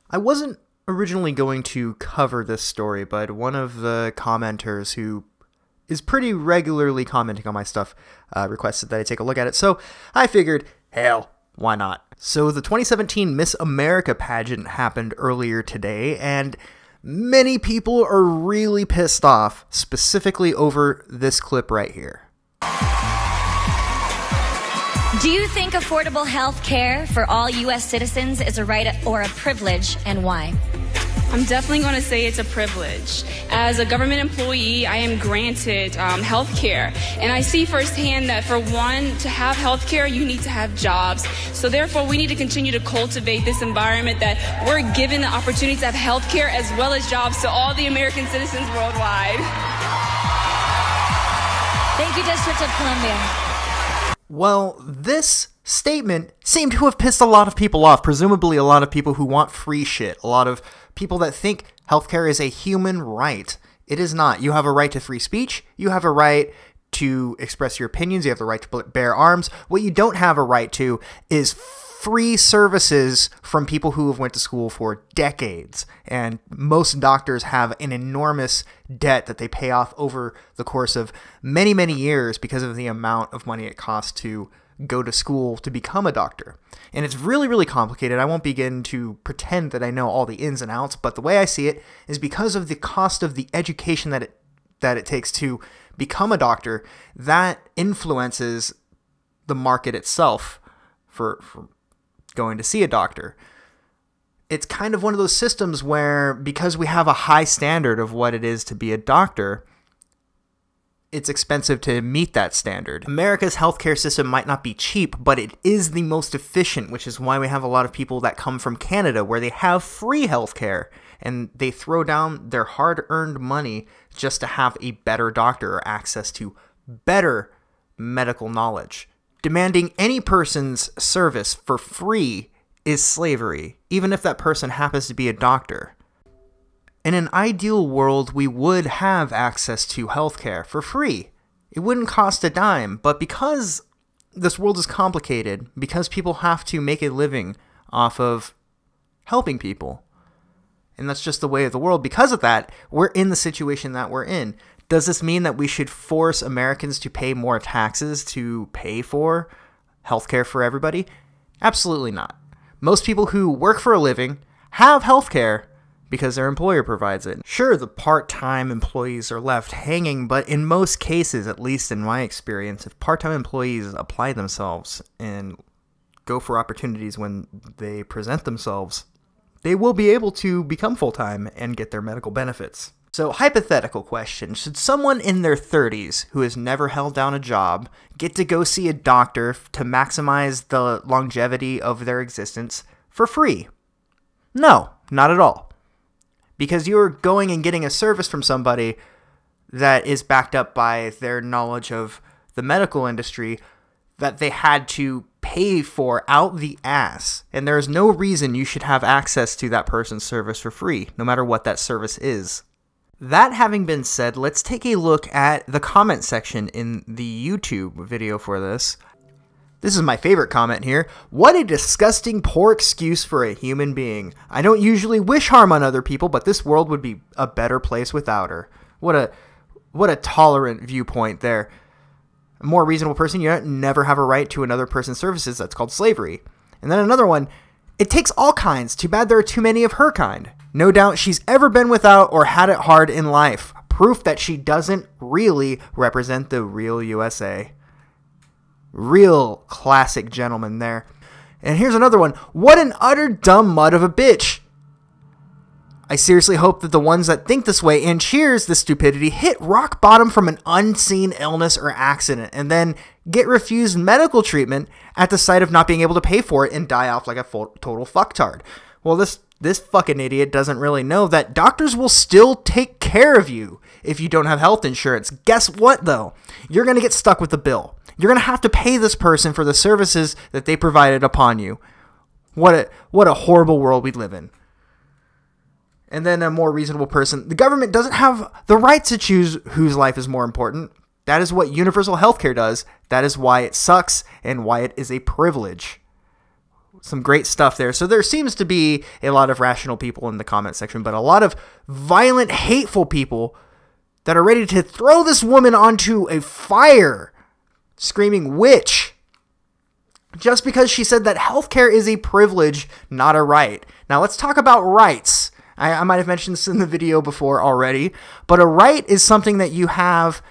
I wasn't originally going to cover this story, but one of the commenters who is pretty regularly commenting on my stuff requested that I take a look at it. So I figured, hell, why not? So the 2017 Miss America pageant happened earlier today, and many people are really pissed off, specifically over this clip right here. Do you think affordable health care for all U.S. citizens is a right or a privilege, and why? I'm definitely going to say it's a privilege. As a government employee, I am granted health care. And I see firsthand that for one, to have health care, you need to have jobs. So therefore, we need to continue to cultivate this environment that we're given the opportunity to have health care as well as jobs to all the American citizens worldwide. Thank you, District of Columbia. Well, this statement seemed to have pissed a lot of people off, presumably a lot of people who want free shit, a lot of people that think healthcare is a human right. It is not. You have a right to free speech. You have a right to express your opinions. You have the right to bear arms. What you don't have a right to is free services from people who have went to school for decades. And most doctors have an enormous debt that they pay off over the course of many, many years because of the amount of money it costs to go to school to become a doctor. And it's really, really complicated. I won't begin to pretend that I know all the ins and outs, but the way I see it is because of the cost of the education that it takes to become a doctor, that influences the market itself for going to see a doctor. It's kind of one of those systems where, because we have a high standard of what it is to be a doctor, it's expensive to meet that standard. America's healthcare system might not be cheap, but it is the most efficient, which is why we have a lot of people that come from Canada where they have free healthcare and they throw down their hard-earned money just to have a better doctor or access to better medical knowledge. Demanding any person's service for free is slavery, even if that person happens to be a doctor. In an ideal world, we would have access to healthcare for free. It wouldn't cost a dime, but because this world is complicated, because people have to make a living off of helping people, and that's just the way of the world, because of that, we're in the situation that we're in. Does this mean that we should force Americans to pay more taxes to pay for healthcare for everybody? Absolutely not. Most people who work for a living have healthcare because their employer provides it. Sure, the part-time employees are left hanging, but in most cases, at least in my experience, if part-time employees apply themselves and go for opportunities when they present themselves, they will be able to become full-time and get their medical benefits. So, hypothetical question, should someone in their 30s who has never held down a job get to go see a doctor to maximize the longevity of their existence for free? No, not at all. Because you're going and getting a service from somebody that is backed up by their knowledge of the medical industry that they had to pay for out the ass. And there is no reason you should have access to that person's service for free, no matter what that service is. That having been said, let's take a look at the comment section in the YouTube video for this. This is my favorite comment here. What a disgusting, poor excuse for a human being. I don't usually wish harm on other people, but this world would be a better place without her. What a tolerant viewpoint there. A more reasonable person, you never have a right to another person's services. That's called slavery. And then another one, it takes all kinds. Too bad there are too many of her kind. No doubt she's ever been without or had it hard in life. Proof that she doesn't really represent the real USA. Real classic gentleman there. And here's another one. What an utter dumb mud of a bitch. I seriously hope that the ones that think this way and cheers this stupidity hit rock bottom from an unseen illness or accident and then get refused medical treatment at the sight of not being able to pay for it and die off like a total fucktard. Well, this fucking idiot doesn't really know that doctors will still take care of you if you don't have health insurance. Guess what, though? You're going to get stuck with the bill. You're going to have to pay this person for the services that they provided upon you. What a horrible world we live in. And then a more reasonable person, the government doesn't have the right to choose whose life is more important. That is what universal healthcare does. That is why it sucks and why it is a privilege. Some great stuff there. So there seems to be a lot of rational people in the comment section, but a lot of violent, hateful people that are ready to throw this woman onto a fire, screaming witch, just because she said that healthcare is a privilege, not a right. Now let's talk about rights. I might have mentioned this in the video before already, but a right is something that you have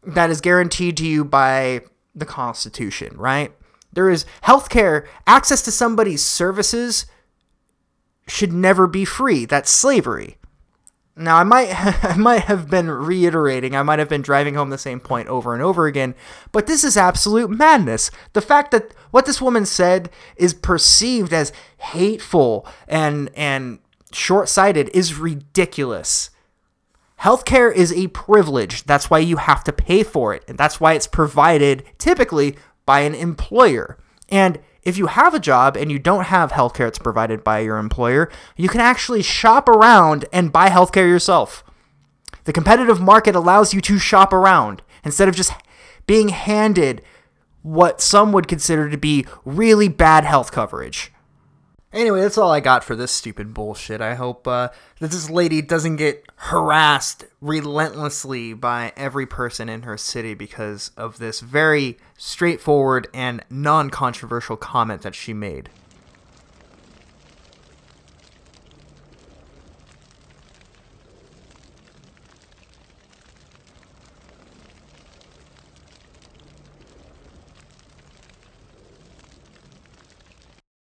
that is guaranteed to you by the Constitution, right? There is healthcare, access to somebody's services should never be free. That's slavery. Now, I might have been reiterating, I might have been driving home the same point over and over again, but this is absolute madness. The fact that what this woman said is perceived as hateful and short-sighted is ridiculous. Healthcare is a privilege. That's why you have to pay for it, and that's why it's provided typically by an employer. And if you have a job and you don't have healthcare that's provided by your employer, you can actually shop around and buy healthcare yourself. The competitive market allows you to shop around instead of just being handed what some would consider to be really bad health coverage. Anyway, that's all I got for this stupid bullshit. I hope that this lady doesn't get harassed relentlessly by every person in her city because of this very straightforward and non-controversial comment that she made.